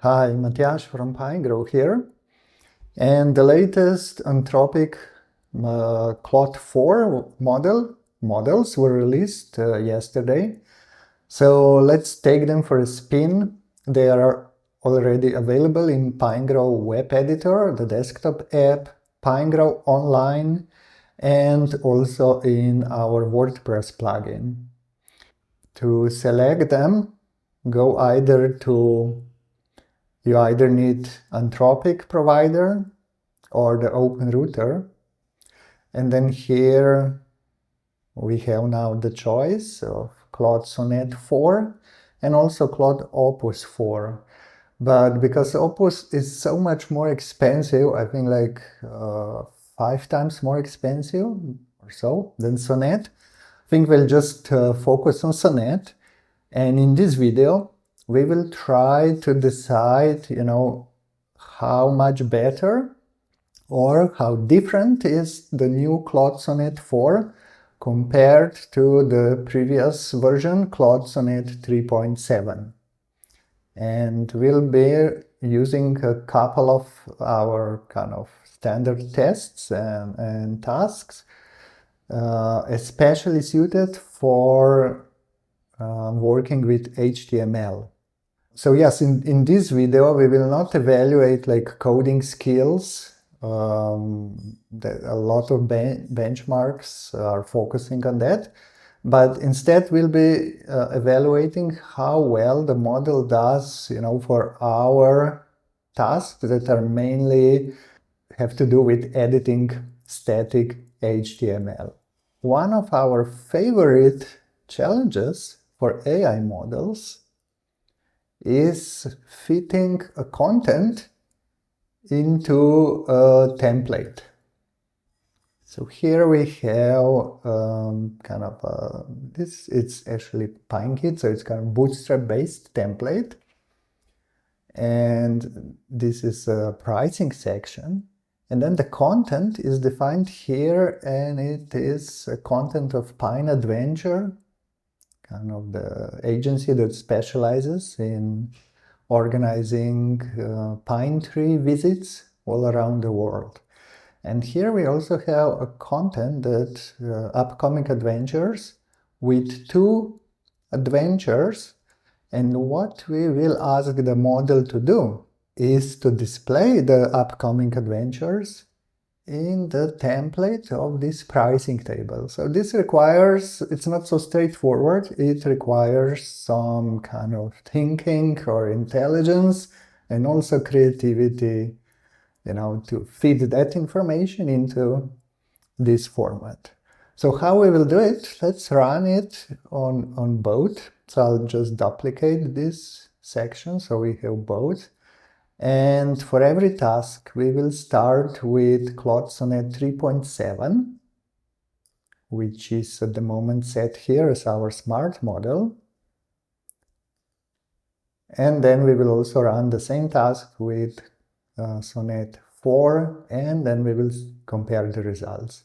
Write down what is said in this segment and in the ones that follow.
Hi, Matjaz from Pinegrow here. And the latest Anthropic Claude 4 models were released yesterday. So let's take them for a spin. They are already available in Pinegrow Web Editor, the desktop app, Pinegrow Online, and also in our WordPress plugin. To select them, go you either need Anthropic provider or the open router. And then here we have now the choice of Claude Sonnet 4 and also Claude Opus 4. But because Opus is so much more expensive, I think like 5 times more expensive or so than Sonnet, I think we'll just focus on Sonnet. And in this video, we will try to decide, how much better or how different is the new Claude Sonnet 4 compared to the previous version, Claude Sonnet 3.7. And we'll be using a couple of our kind of standard tests and tasks, especially suited for working with HTML. So yes, in this video we will not evaluate like coding skills. A lot of benchmarks are focusing on that, but instead we'll be evaluating how well the model does, for our tasks that are mainly have to do with editing static HTML. One of our favorite challenges for AI models is fitting a content into a template. So here we have it's actually PineKit, so it's kind of bootstrap-based template. And this is a pricing section. And then the content is defined here, and it is a content of Pine Adventure, kind of the agency that specializes in organizing pine tree visits all around the world. And here we also have a content that upcoming adventures with 2 adventures. And what we will ask the model to do is to display the upcoming adventures in the template of this pricing table. So this requires, it's not so straightforward, it requires some kind of thinking or intelligence and also creativity, to feed that information into this format. So how we will do it? Let's run it on both. So I'll just duplicate this section so we have both. And for every task, we will start with Claude Sonnet 3.7, which is at the moment set here as our smart model. And then we will also run the same task with Sonnet 4, and then we will compare the results.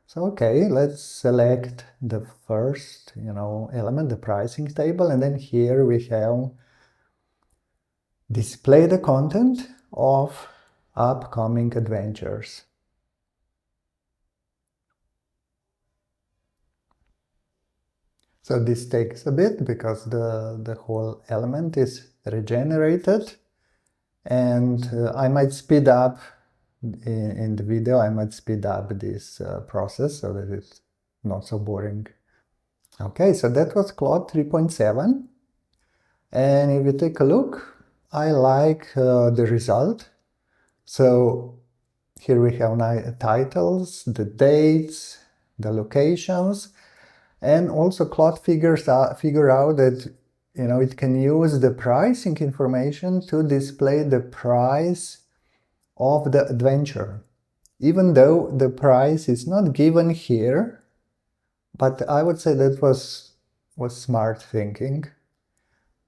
So okay, let's select the first, element, the pricing table, and then here we have display the content of upcoming adventures. So this takes a bit because the whole element is regenerated, and I might speed up in the video, I might speed up this process so that it's not so boring. Okay, so that was Claude 3.7, and if you take a look, I like the result. So here we have titles, the dates, the locations, and also Claude figure out that it can use the pricing information to display the price of the adventure, even though the price is not given here. But I would say that was smart thinking.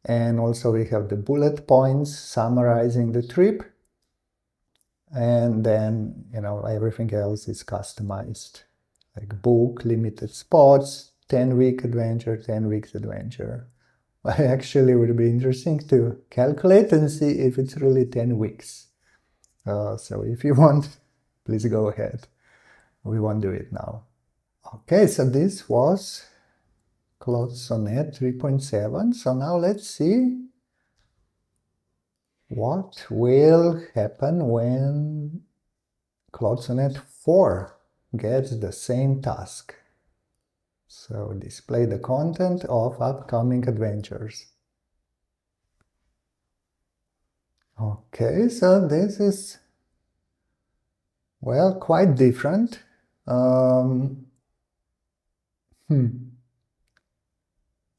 And also we have the bullet points summarizing the trip. And then, everything else is customized, like book, limited spots, 10-week adventure, 10 weeks adventure. Actually, it would be interesting to calculate and see if it's really 10 weeks. So if you want, please go ahead. We won't do it now. Okay, so this was Claude Sonnet 3.7. So now let's see what will happen when Claude Sonnet 4 gets the same task. So display the content of upcoming adventures. Okay, so this is, well, quite different. You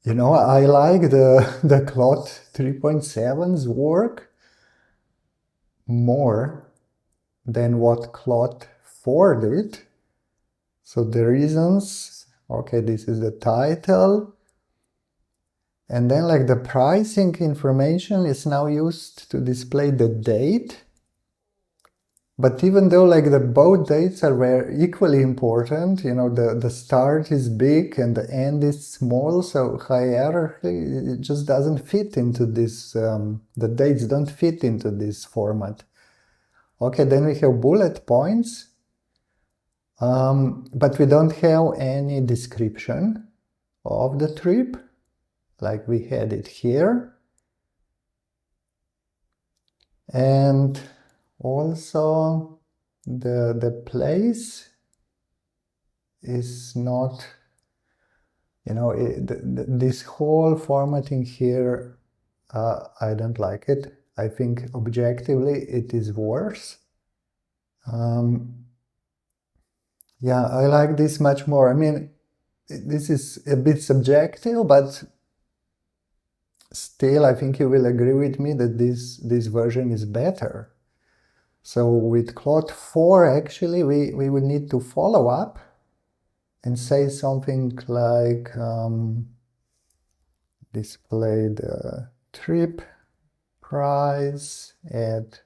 know, I like the Claude 3.7's work more than what Claude 4 did. So the reasons, okay, this is the title. And then like the pricing information is now used to display the date. But even though like the both dates are very equally important, you know, the start is big and the end is small, so hierarchy, it just doesn't fit into this, the dates don't fit into this format. Okay, then we have bullet points, but we don't have any description of the trip, like we had it here. And also the place is not, you know, this whole formatting here, I don't like it. I think objectively it is worse. Yeah, I like this much more. I mean, this is a bit subjective, but still I think you will agree with me that this version is better. So with Claude 4, actually, we would need to follow up and say something like display the trip price, add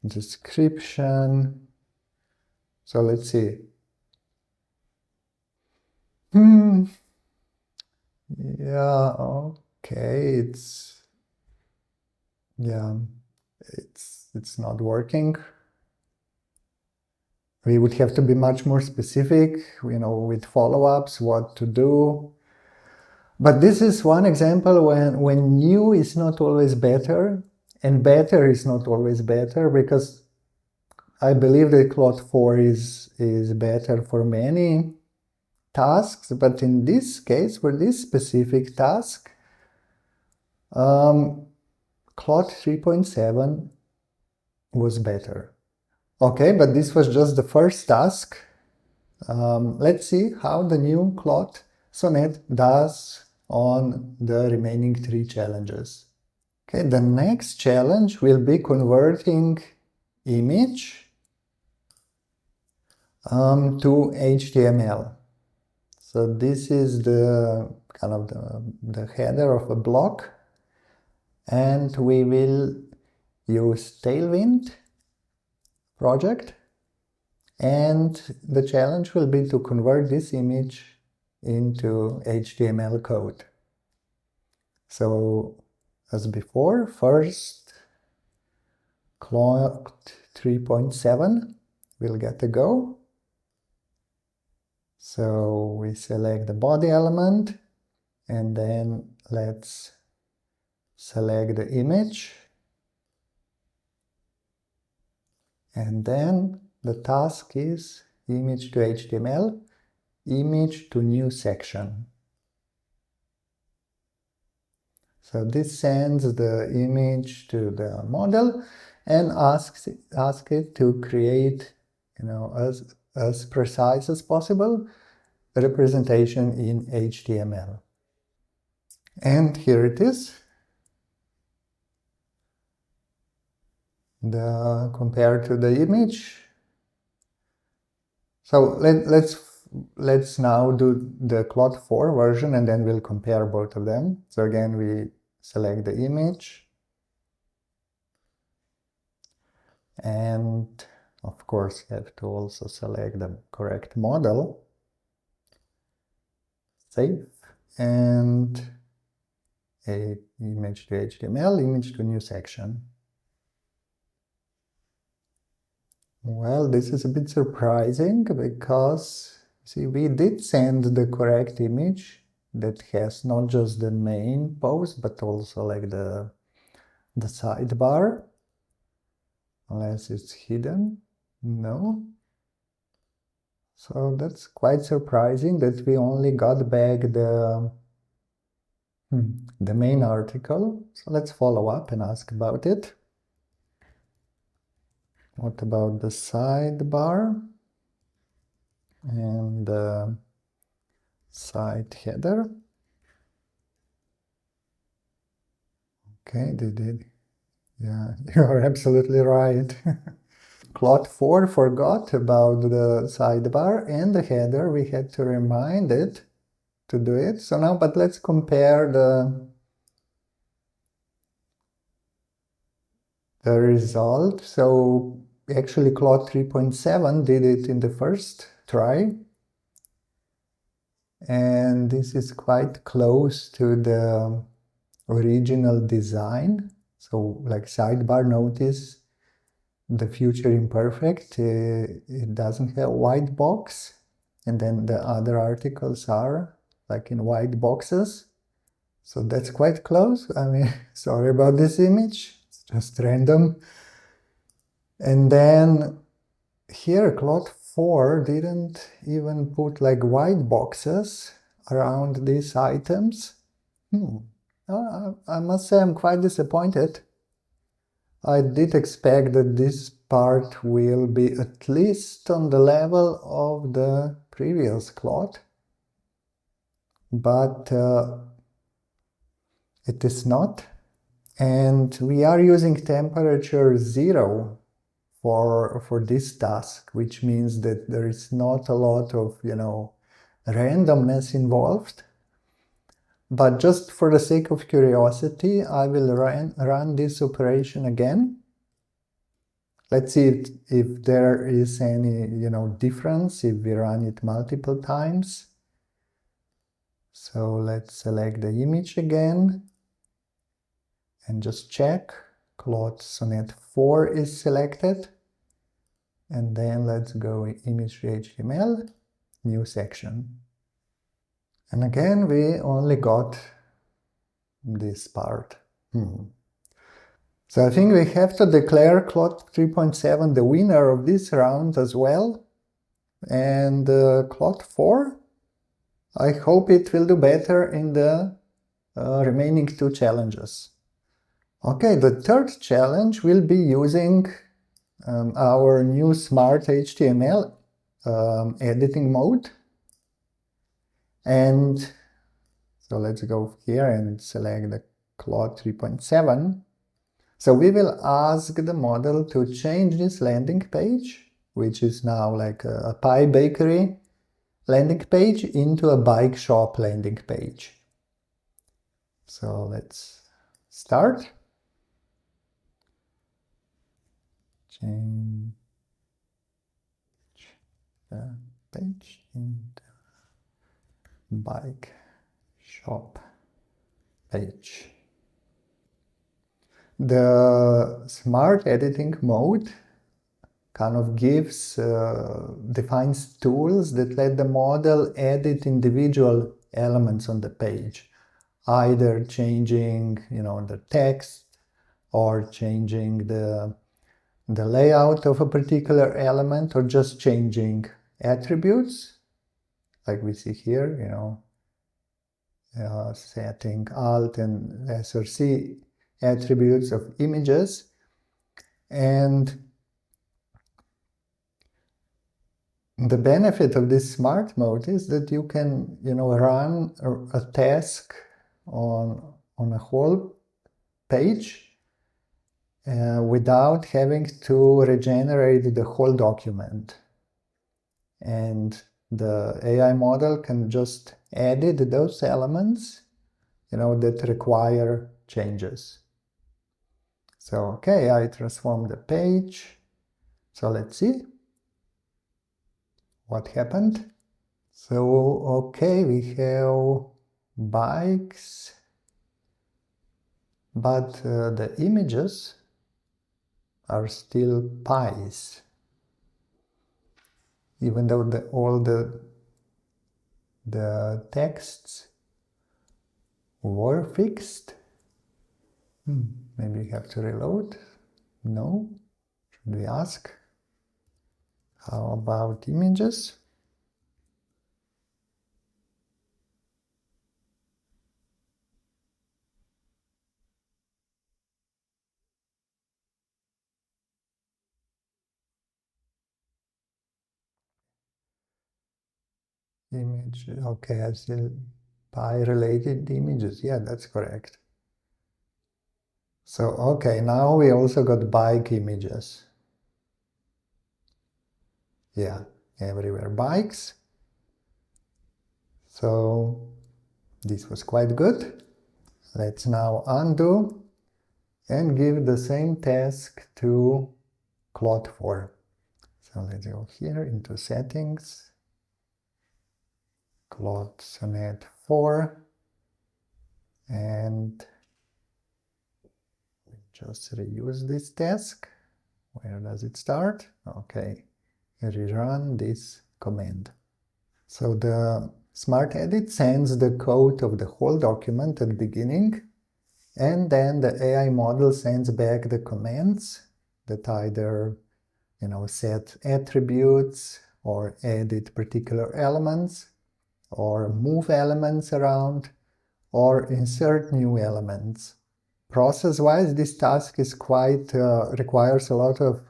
description. So let's see. Yeah, okay, it's not working. We would have to be much more specific, you know, with follow-ups, what to do. But this is one example when new is not always better, and better is not always better, because I believe that Claude 4 is better for many tasks, but in this case, for this specific task, Claude 3.7 was better. Okay, but this was just the first task. Let's see how the new Claude Sonnet does on the remaining 3 challenges. Okay, the next challenge will be converting image to HTML. So this is the kind of the header of a block, and we will use Tailwind project, and the challenge will be to convert this image into HTML code. So as before, first Claude 3.7 will get a go. So we select the body element, and then let's select the image, and then the task is image to HTML, image to new section. So this sends the image to the model and asks it to create, you know, as precise as possible representation in HTML. And here it is. Compared to the image. So let's now do the Claude 4 version, and then we'll compare both of them. So again, we select the image, and of course you have to also select the correct model. Save, and a image to HTML, image to new section. Well, this is a bit surprising because, see, we did send the correct image that has not just the main post, but also like the sidebar, unless it's hidden. No. So that's quite surprising that we only got back the main article. So let's follow up and ask about it. What about the sidebar and the site header? Okay, they did. Yeah, you're absolutely right. Claude 4 forgot about the sidebar and the header. We had to remind it to do it. So now, but let's compare the result. So actually Claude 3.7 did it in the first try. And this is quite close to the original design. So like sidebar, notice the future imperfect, it doesn't have white box. And then the other articles are like in white boxes. So that's quite close. I mean, sorry about this image. It's just random. And then here, Claude 4 didn't even put like white boxes around these items. I must say I'm quite disappointed. I did expect that this part will be at least on the level of the previous Claude, but it is not. And we are using temperature 0 for this task, which means that there is not a lot of, randomness involved. But just for the sake of curiosity, I will run this operation again. Let's see if there is any, difference if we run it multiple times. So let's select the image again and just check. Claude Sonnet 4 is selected. And then let's go image to HTML, new section. And again, we only got this part. So I think we have to declare Claude 3.7 the winner of this round as well. And Claude 4, I hope it will do better in the remaining 2 challenges. Okay, the third challenge will be using our new Smart HTML editing mode. And so let's go here and select the Claude 3.7. So we will ask the model to change this landing page, which is now like a pie bakery landing page, into a bike shop landing page. So let's start. Change the page into bike shop page. The smart editing mode kind of defines tools that let the model edit individual elements on the page, either changing, the text or changing the layout of a particular element, or just changing attributes, like we see here, setting Alt and SRC attributes of images. And the benefit of this smart mode is that you can, run a task on a whole page without having to regenerate the whole document. And the AI model can just edit those elements, that require changes. So, okay, I transformed the page. So let's see what happened. So, okay, we have bikes but the images are still pies, even though all the texts were fixed. Maybe we have to reload. No. Should we ask? How about images? Image, okay, I see pi related images. Yeah, that's correct. So, okay, now we also got bike images. Yeah, everywhere bikes. So this was quite good. Let's now undo and give the same task to Claude 4. So let's go here into settings, Claude Sonnet 4, and just reuse this task. Where does it start? Okay, rerun this command. So the Smart Edit sends the code of the whole document at the beginning, and then the AI model sends back the commands that either, set attributes or edit particular elements or move elements around or insert new elements. Process-wise, this task is quite requires a lot of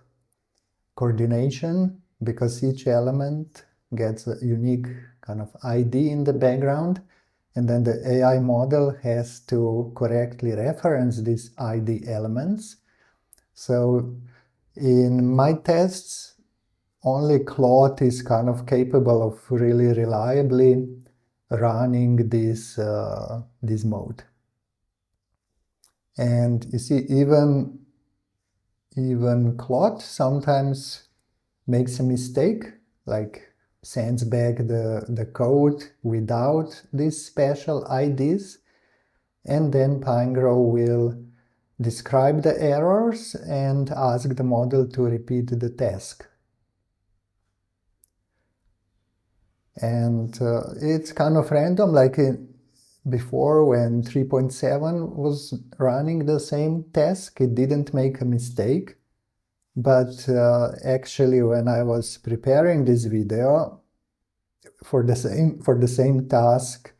coordination because each element gets a unique kind of ID in the background, and then the AI model has to correctly reference these ID elements. So in my tests, only Claude is kind of capable of really reliably running this mode. And you see, even Claude sometimes makes a mistake, like sends back the code without these special IDs, and then Pinegrow will describe the errors and ask the model to repeat the task. And it's kind of random, like before when 3.7 was running the same task, it didn't make a mistake. But actually, when I was preparing this video for the same task,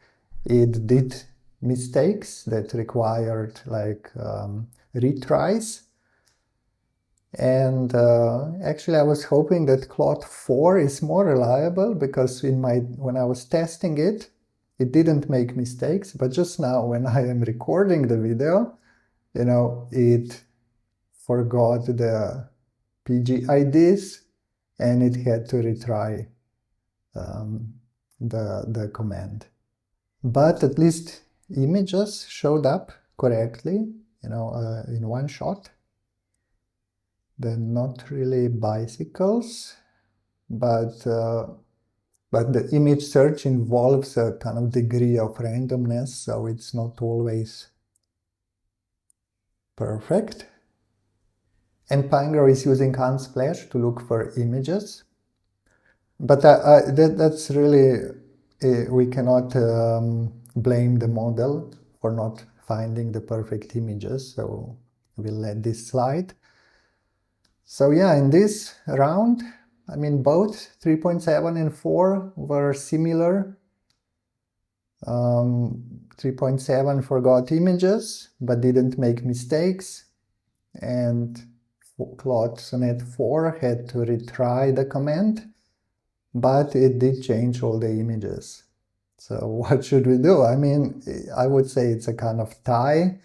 it did mistakes that required like retries. And actually, I was hoping that Claude 4 is more reliable because when I was testing it, it didn't make mistakes. But just now, when I am recording the video, it forgot the PG IDs and it had to retry the command. But at least images showed up correctly, in one shot. They're not really bicycles, but the image search involves a kind of degree of randomness, so it's not always perfect. And Pinegrow is using Unsplash to look for images. But that's really, we cannot blame the model for not finding the perfect images, so we'll let this slide. So yeah, in this round, I mean, both 3.7 and 4 were similar. 3.7 forgot images, but didn't make mistakes. And Claude Sonnet 4 had to retry the command, but it did change all the images. So what should we do? I mean, I would say it's a kind of tie.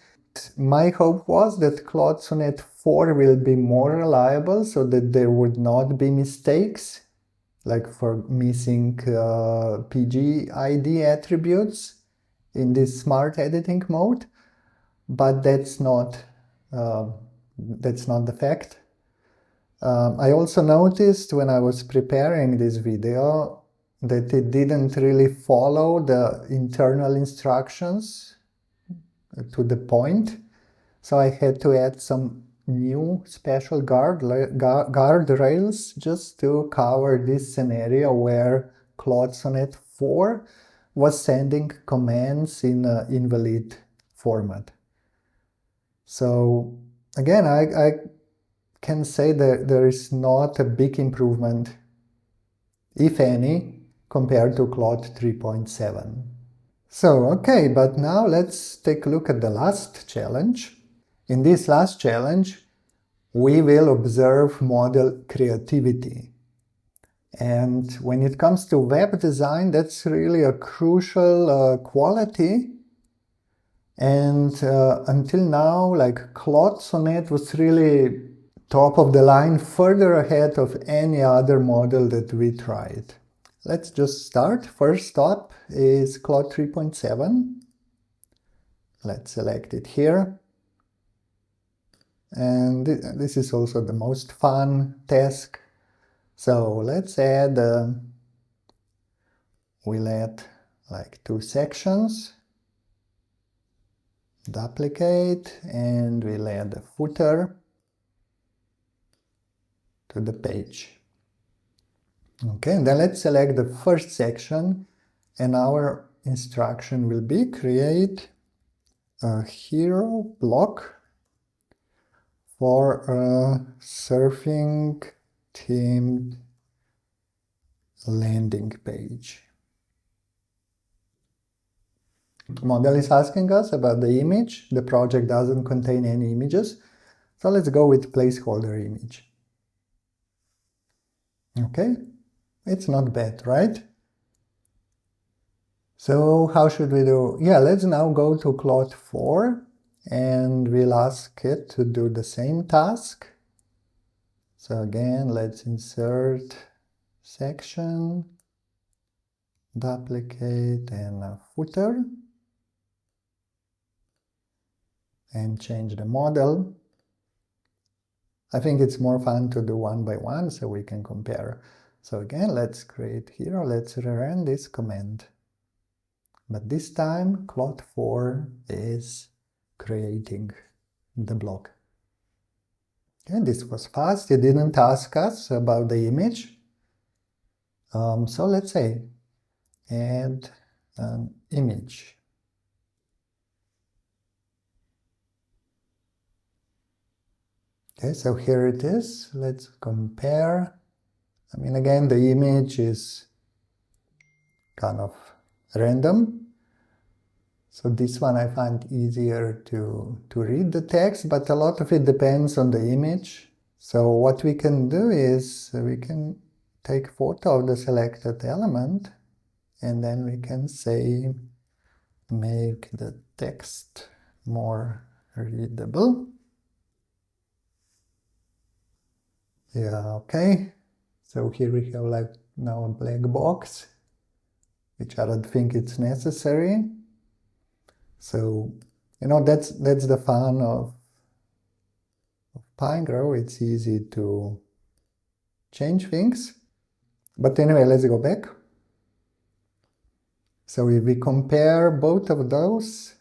My hope was that Claude Sonnet 4 will be more reliable so that there would not be mistakes, like for missing PG ID attributes in this smart editing mode, but that's not the fact. I also noticed when I was preparing this video that it didn't really follow the internal instructions to the point. So I had to add some new special guardrails just to cover this scenario where Claude Sonnet 4 was sending commands in an invalid format. So again, I can say that there is not a big improvement, if any, compared to Claude 3.7. So, okay, but now let's take a look at the last challenge. In this last challenge, we will observe model creativity. And when it comes to web design, that's really a crucial quality. And until now, like Claude Sonnet was really top of the line, further ahead of any other model that we tried. Let's just start. First stop is Claude 3.7. Let's select it here. And this is also the most fun task. So let's add, we'll add like 2 sections, duplicate, and we'll add a footer to the page. Okay, and then let's select the first section, and our instruction will be create a hero block for a surfing themed landing page. Model is asking us about the image. The project doesn't contain any images, so let's go with placeholder image. Okay, it's not bad, right? So how should we do? Yeah, let's now go to Claude 4 and we'll ask it to do the same task. So again, let's insert section, duplicate, and a footer, and change the model. I think it's more fun to do one by one so we can compare. So again, let's create hero, let's rerun this command. But this time, Claude 4 is creating the block. Okay, this was fast. It didn't ask us about the image. So let's say add an image. Okay, so here it is. Let's compare. I mean, again, the image is kind of random. So this one I find easier to read the text, but a lot of it depends on the image. So what we can do is we can take photo of the selected element, and then we can say make the text more readable. Yeah, okay. So here we have like now a black box, which I don't think it's necessary. So, you know, that's the fun of Pinegrow. It's easy to change things. But anyway, let's go back. So if we compare both of those,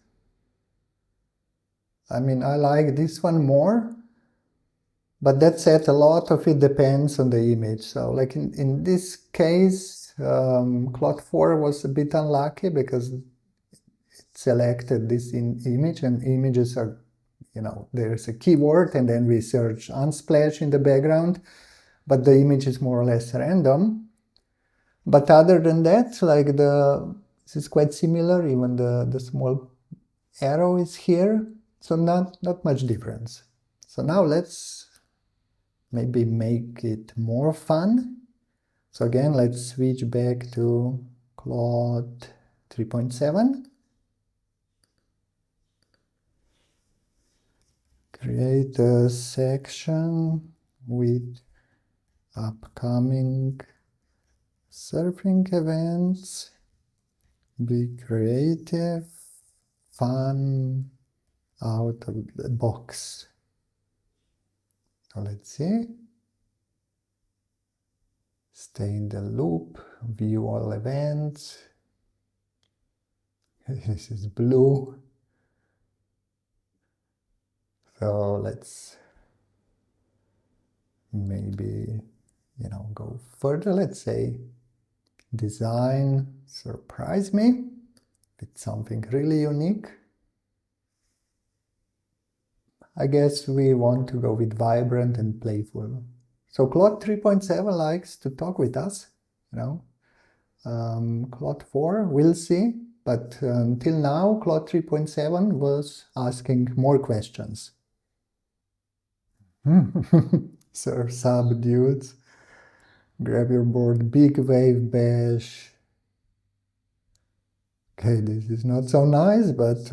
I mean, I like this one more. But that said, a lot of it depends on the image. So like in this case, Claude 4 was a bit unlucky because it selected this image, and images are, you know, there's a keyword and then we search Unsplash in the background, but the image is more or less random. But other than that, like this is quite similar, even the small arrow is here, so not much difference. So now let's maybe make it more fun. So again, let's switch back to Claude 3.7. Create a section with upcoming surfing events. Be creative, fun, out of the box. So let's see. Stay in the loop, view all events. This is blue. So let's maybe, go further. Let's say design surprise me with something really unique. I guess we want to go with vibrant and playful. So Claude 3.7 likes to talk with us, Claude 4, we'll see. But until now, Claude 3.7 was asking more questions. Sir sub dudes, grab your board, big wave bash. Okay, this is not so nice, but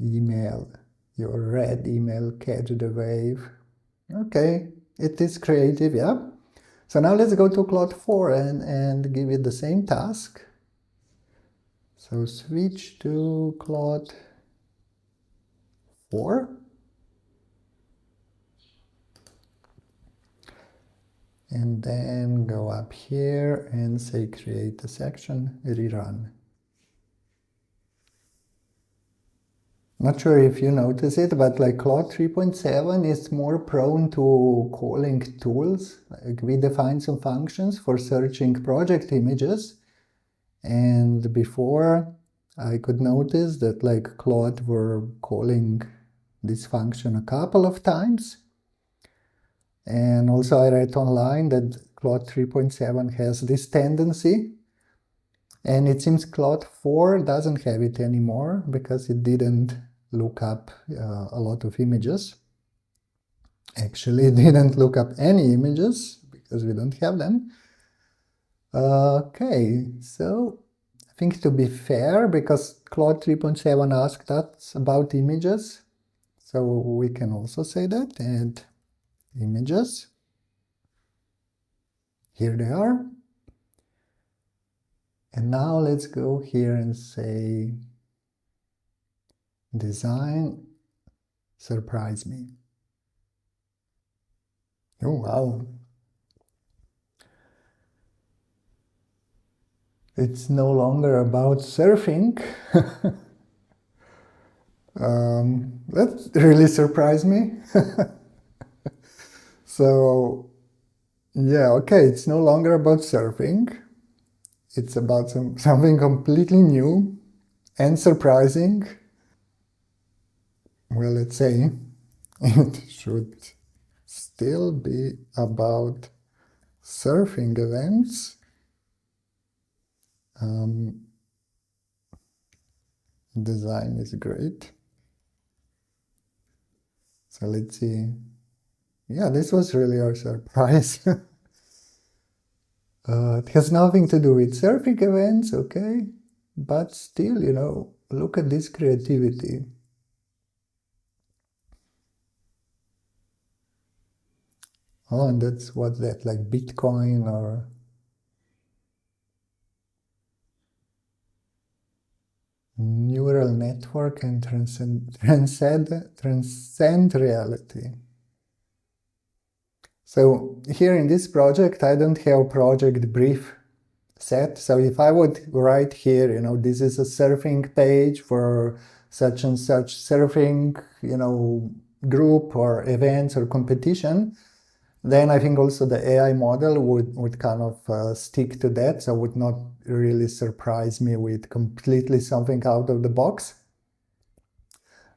email, your red email, catch the wave. Okay, it is creative, yeah. So now let's go to Claude 4 and give it the same task. So switch to Claude 4. And then go up here and say create a section, rerun. Not sure if you notice it, but like Claude 3.7 is more prone to calling tools. Like we define some functions for searching project images. And before I could notice that like Claude were calling this function a couple of times. And also I read online that Claude 3.7 has this tendency, and it seems Claude 4 doesn't have it anymore because it didn't look up a lot of images. Actually, it didn't look up any images because we don't have them. Okay, so I think to be fair, because Claude 3.7 asked us about images, so we can also say that, and images. Here they are. And now let's go here and say design surprise me. Oh, wow. It's no longer about surfing. That really surprised me. So, yeah, okay, it's no longer about surfing. It's about something completely new and surprising. Well, let's say it should still be about surfing events. Design is great. So let's see. Yeah, this was really our surprise. It has nothing to do with surfing events, okay? But still, look at this creativity. Oh, and that's what's that, like Bitcoin or... Neural network and transcend reality. So here in this project, I don't have project brief set. So if I would write here, this is a surfing page for such and such surfing, group or events or competition, then I think also the AI model would kind of stick to that. So would not really surprise me with completely something out of the box.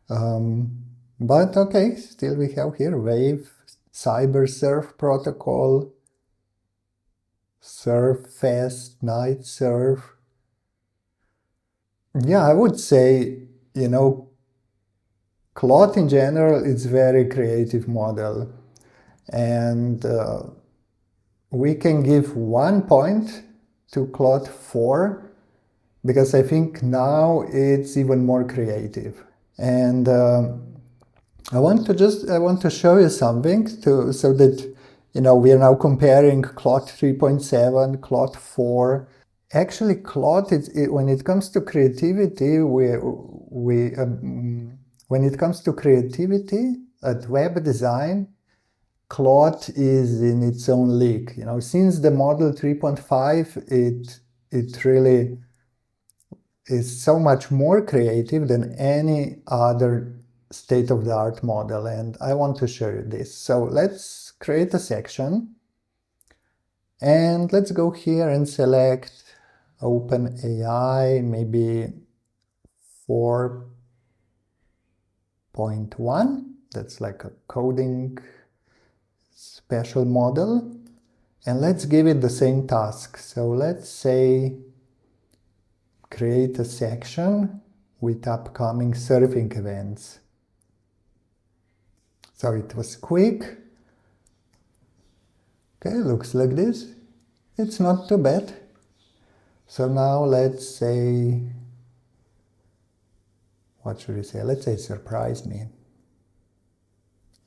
But okay, still we have here Wave, Cyber Surf Protocol, Surf Fast, Night Surf. Yeah, I would say, Claude in general is very creative model. And we can give 1 point to Claude 4 because I think now it's even more creative. And I want to show you something so that we are now comparing Claude 3.7, Claude 4. Actually, Claude, when it comes to creativity, when it comes to creativity at web design, Claude is in its own league. Since the model 3.5, it really is so much more creative than any other state-of-the-art model, and I want to show you this. So let's create a section, and let's go here and select OpenAI, maybe 4.1. That's like a coding special model. And let's give it the same task. So let's say create a section with upcoming surfing events. So it was quick. Okay, looks like this. It's not too bad. So now let's say, what should we say? Let's say surprise me.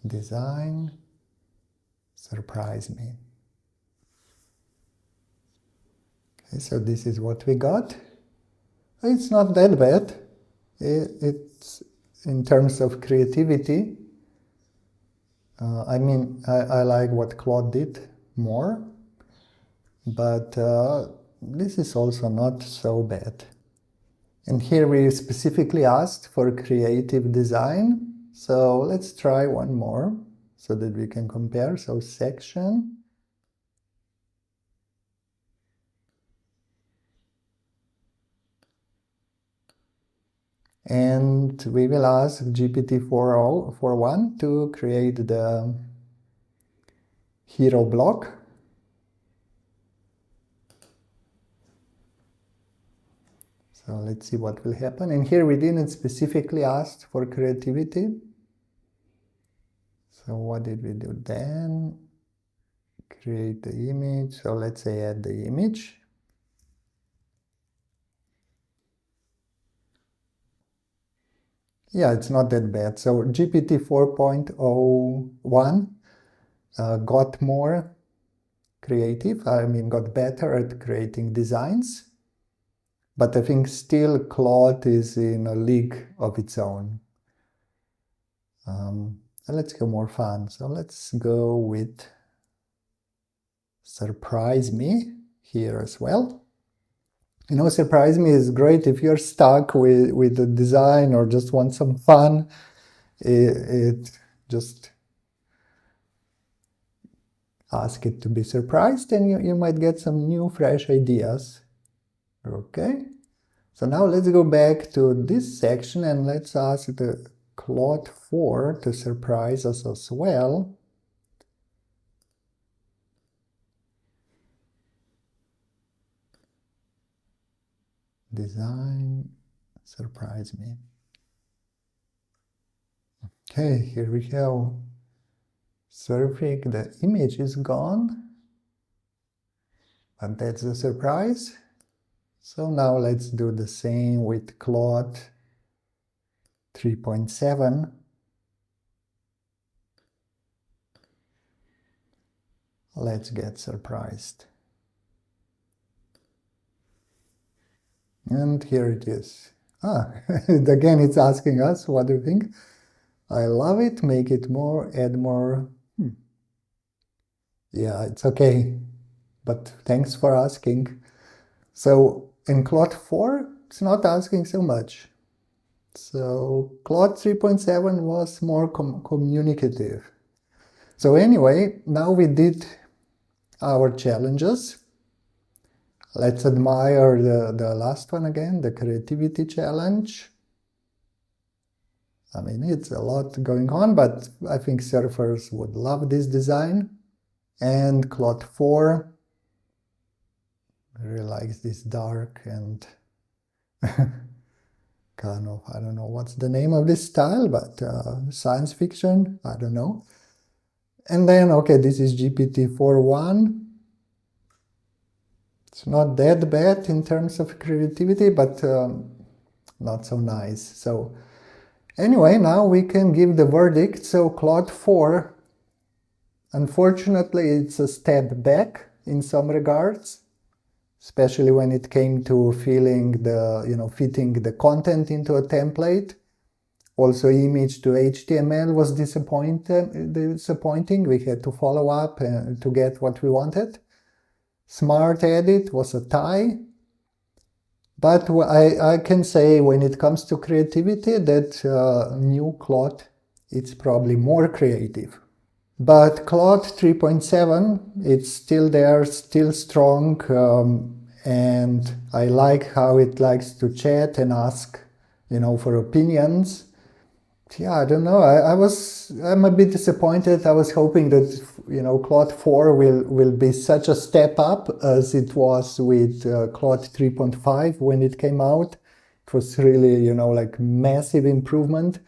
Design, surprise me. Okay, so this is what we got. It's not that bad. It's in terms of creativity. I mean, I like what Claude did more, but this is also not so bad. And here we specifically asked for creative design. So let's try one more so that we can compare. So section. And we will ask GPT-4.1 to create the hero block. So let's see what will happen. And here we didn't specifically ask for creativity. So what did we do then? Create the image. So let's say add the image. Yeah, it's not that bad. So GPT 4.01 got more creative. I mean, got better at creating designs. But I think still Claude is in a league of its own. Let's go more fun. So let's go with surprise me here as well. You know, surprise me is great if you're stuck with the design or just want some fun. It just ask it to be surprised and you might get some new fresh ideas. Okay, so now let's go back to this section and let's ask the Claude 4 to surprise us as well. Design, surprise me. Okay, here we go. Surfing, the image is gone, but that's a surprise. So now let's do the same with Claude 3.7. Let's get surprised. And here it is. Again, it's asking us, what do you think? I love it, make it more, add more. Yeah, it's okay, but thanks for asking. So in Claude 4, it's not asking so much. So Claude 3.7 was more communicative. So anyway, now we did our challenges. Let's admire the last one again, the creativity challenge. I mean, it's a lot going on, but I think surfers would love this design. And Claude 4, I really like this dark and kind of, I don't know what's the name of this style, but science fiction, I don't know. And then, okay, this is GPT-4.1. It's not that bad in terms of creativity, but not so nice. So anyway, now we can give the verdict. So Claude 4, unfortunately, it's a step back in some regards, especially when it came to fitting the content into a template. Also, image to HTML was disappointing. We had to follow up to get what we wanted. Smart edit was a tie. But I can say when it comes to creativity that new Claude, it's probably more creative. But Claude 3.7, it's still there, still strong, and I like how it likes to chat and ask, for opinions. Yeah, I don't know. I'm a bit disappointed. I was hoping that, Claude 4 will be such a step up as it was with Claude 3.5 when it came out. It was really, like massive improvement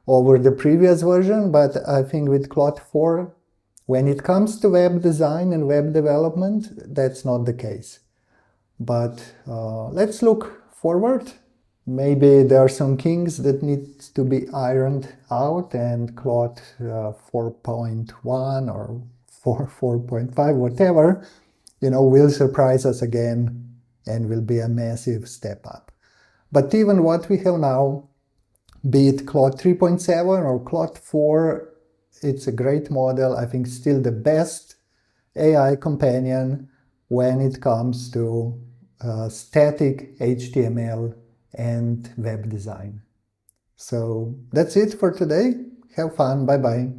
over the previous version, but I think with Claude 4, when it comes to web design and web development, that's not the case. But let's look forward. Maybe there are some kinks that need to be ironed out, and Claude 4.1 or 4.5, whatever, will surprise us again and will be a massive step up. But even what we have now, be it Claude 3.7 or Claude 4, it's a great model. I think still the best AI companion when it comes to static HTML and web design. So that's it for today. Have fun. Bye-bye.